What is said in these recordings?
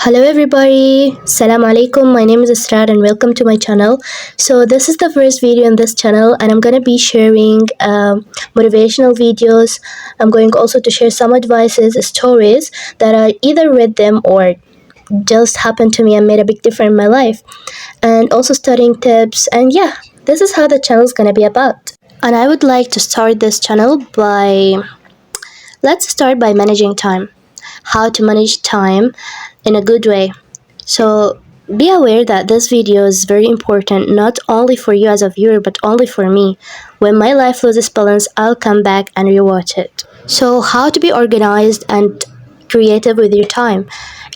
Hello everybody, Assalamu alaikum. My name is Israr and welcome to my channel. So this is the first video on this channel and I'm going to be sharing motivational videos. I'm going also to share some advices, stories that I either read them or just happened to me and made a big difference in my life. And also studying tips, and yeah, this is how the channel is going to be about. And I would like to start this channel by, let's start by managing time. How to manage time in a good way. So be aware that this video is very important, not only for you as a viewer, but only for me. When my life loses balance, I'll come back and rewatch it. So how to be organized and creative with your time.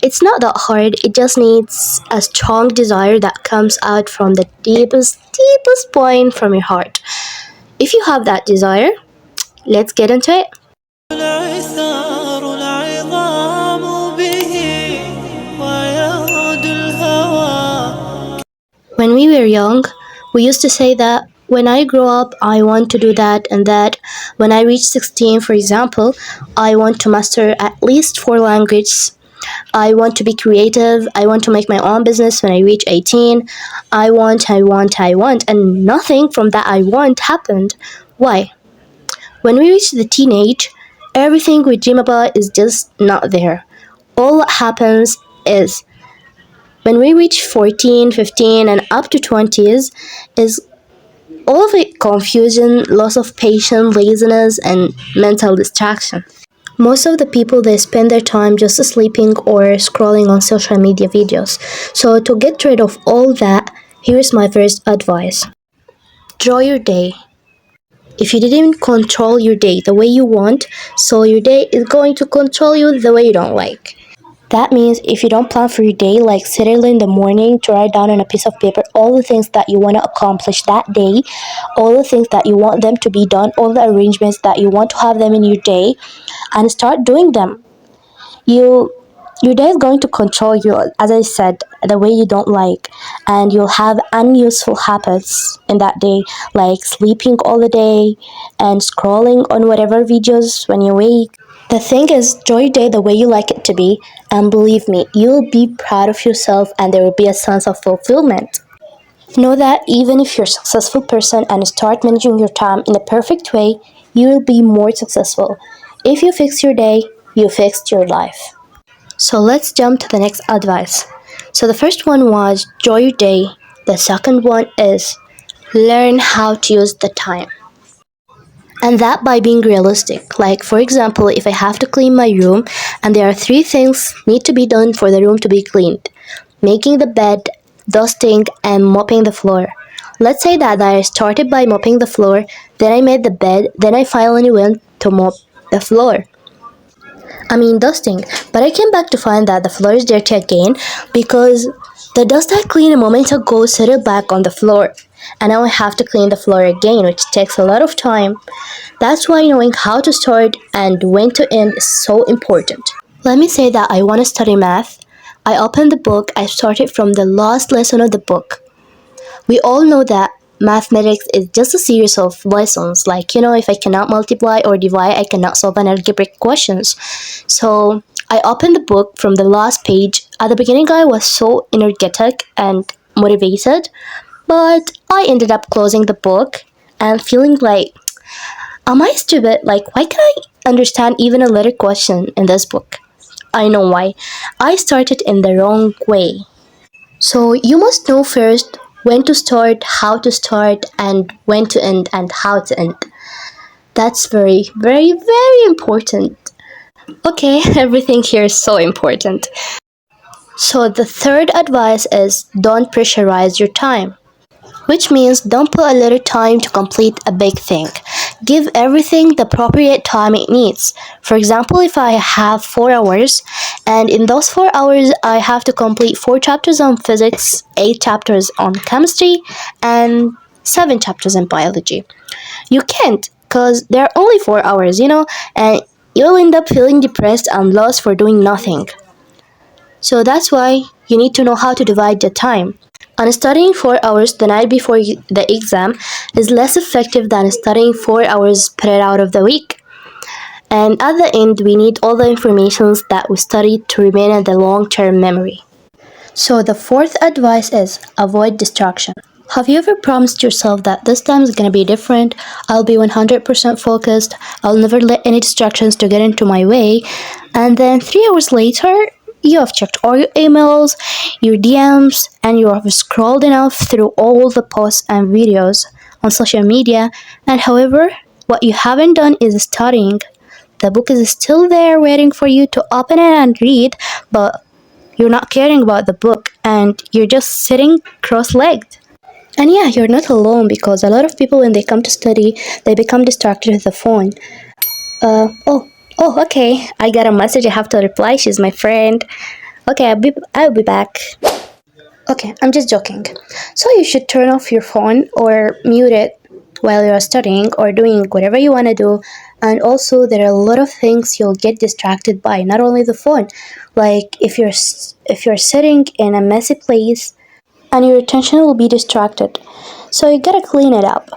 It's not that hard, it just needs a strong desire that comes out from the deepest point from your heart. If you have that desire, let's get into it. When we were young, we used to say that when I grow up, I want to do that and that. When I reach 16, for example, I want to master at least 4 languages. I want to be creative. I want to make my own business when I reach 18. I want, and nothing from that I want happened. Why? When we reach the teenage, everything we dream about is just not there. All that happens is when we reach 14, 15, and up to 20s, is all of it confusion, loss of patience, laziness, and mental distraction. Most of the people, they spend their time just sleeping or scrolling on social media videos. So to get rid of all that, here's my first advice. Draw your day. If you didn't control your day the way you want, so your day is going to control you the way you don't like. That means if you don't plan for your day, like sit early in the morning to write down on a piece of paper all the things that you want to accomplish that day, all the things that you want them to be done, all the arrangements that you want to have them in your day, and start doing them. Your day is going to control you, as I said, the way you don't like, and you'll have unuseful habits in that day, like sleeping all the day and scrolling on whatever videos when you wake. The thing is, enjoy your day the way you like it to be, and believe me, you'll be proud of yourself and there will be a sense of fulfillment. Know that even if you're a successful person and start managing your time in the perfect way, you will be more successful. If you fix your day, you fixed your life. So let's jump to the next advice. So the first one was enjoy your day. The second one is learn how to use the time. And that by being realistic. Like, for example, if I have to clean my room and there are 3 things need to be done for the room to be cleaned: making the bed, dusting, and mopping the floor. Let's say that I started by mopping the floor, then I made the bed, then I finally went to mop the floor. Dusting. But I came back to find that the floor is dirty again because the dust I cleaned a moment ago settled back on the floor. And now I have to clean the floor again, which takes a lot of time. That's why knowing how to start and when to end is so important. Let me say that I want to study math. I opened the book, I started from the last lesson of the book. We all know that mathematics is just a series of lessons. Like, if I cannot multiply or divide, I cannot solve an algebraic questions. So I opened the book from the last page. At the beginning, I was so energetic and motivated, but I ended up closing the book and feeling like, am I stupid? Like, why can't I understand even a little question in this book? I know why. I started in the wrong way. So you must know first when to start, how to start, and when to end, and how to end. That's very, very, very important. Okay, everything here is so important. So the third advice is don't pressurize your time, which means don't put a little time to complete a big thing. Give everything the appropriate time it needs. For example, if I have 4 hours, and in those 4 hours I have to complete 4 chapters on physics, 8 chapters on chemistry, and 7 chapters in biology. You can't, because there are only 4 hours, and you'll end up feeling depressed and lost for doing nothing. So that's why you need to know how to divide the time. And studying 4 hours the night before the exam is less effective than studying 4 hours spread out of the week. And at the end, we need all the informations that we studied to remain in the long-term memory. So the fourth advice is avoid distraction. Have you ever promised yourself that this time is going to be different? I'll be 100% focused. I'll never let any distractions to get into my way. And then 3 hours later, you have checked all your emails, your DMs, and you have scrolled enough through all the posts and videos on social media. And however, what you haven't done is studying. The book is still there waiting for you to open it and read, but you're not caring about the book and you're just sitting cross-legged. And yeah, you're not alone because a lot of people, when they come to study, they become distracted with the phone. Okay. I got a message. I have to reply. She's my friend. Okay, I'll be back. Okay, I'm just joking. So you should turn off your phone or mute it while you're studying or doing whatever you want to do. And also, there are a lot of things you'll get distracted by. Not only the phone. Like if you're sitting in a messy place, and your attention will be distracted. So you gotta clean it up.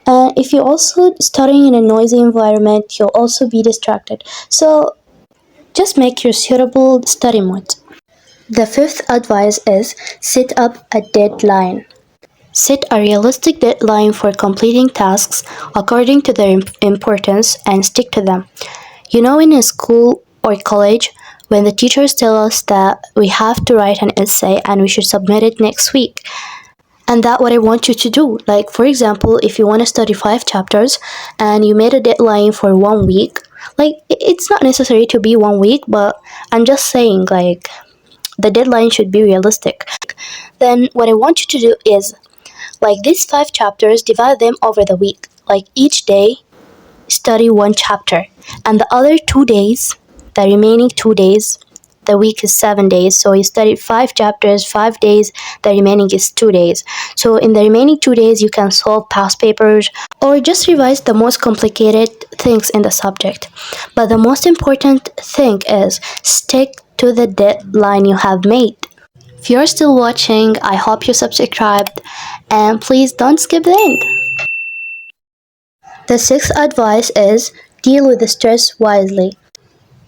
And if you're also studying in a noisy environment, you'll also be distracted. So just make your suitable study mode. The fifth advice is set up a deadline. Set a realistic deadline for completing tasks according to their importance and stick to them. You know, in a school or college, when the teachers tell us that we have to write an essay and we should submit it next week. And that's what I want you to do. Like, for example, if you want to study 5 chapters and you made a deadline for 1 week, like, it's not necessary to be 1 week, but I'm just saying, like, the deadline should be realistic. Then what I want you to do is, like, these 5 chapters, divide them over the week. Like, each day, study 1 chapter. And the other 2 days, the remaining 2 days, the week is 7 days, so you study 5 chapters, 5 days, the remaining is 2 days. So in the remaining 2 days, you can solve past papers or just revise the most complicated things in the subject. But the most important thing is stick to the deadline you have made. If you're still watching, I hope you subscribed, and please don't skip the end. The sixth advice is deal with the stress wisely.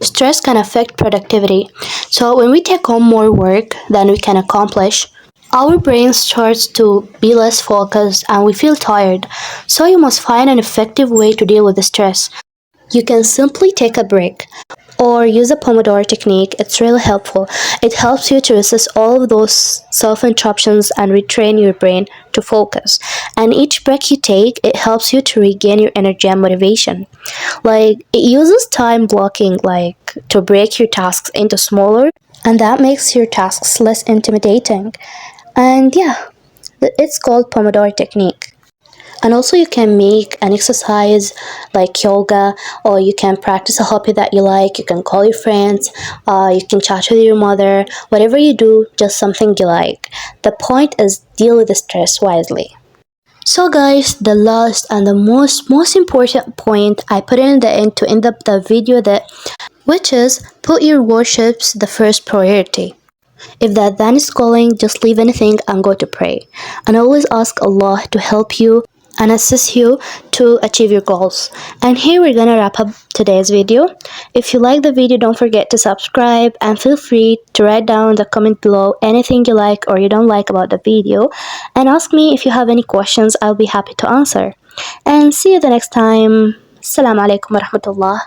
Stress can affect productivity. So when we take on more work than we can accomplish, our brain starts to be less focused and we feel tired. So you must find an effective way to deal with the stress. You can simply take a break or use a Pomodoro technique. It's really helpful. It helps you to resist all of those self-interruptions and retrain your brain to focus. And each break you take, it helps you to regain your energy and motivation. Like, it uses time blocking, like, to break your tasks into smaller, and that makes your tasks less intimidating. And yeah, it's called Pomodoro technique. And also you can make an exercise like yoga, or you can practice a hobby that you like. You can call your friends, you can chat with your mother. Whatever you do, just something you like. The point is deal with the stress wisely. So guys, the last and the most important point I put in the end to end up the video, which is put your worships the first priority. If the adhan is calling, just leave anything and go to pray. And always ask Allah to help you and assist you to achieve your goals. And here we're gonna wrap up today's video. If you like the video, don't forget to subscribe and feel free to write down in the comment below anything you like or you don't like about the video, and ask me if you have any questions. I'll be happy to answer. And see you the next time. Assalamu alaikum wa rahmatullah.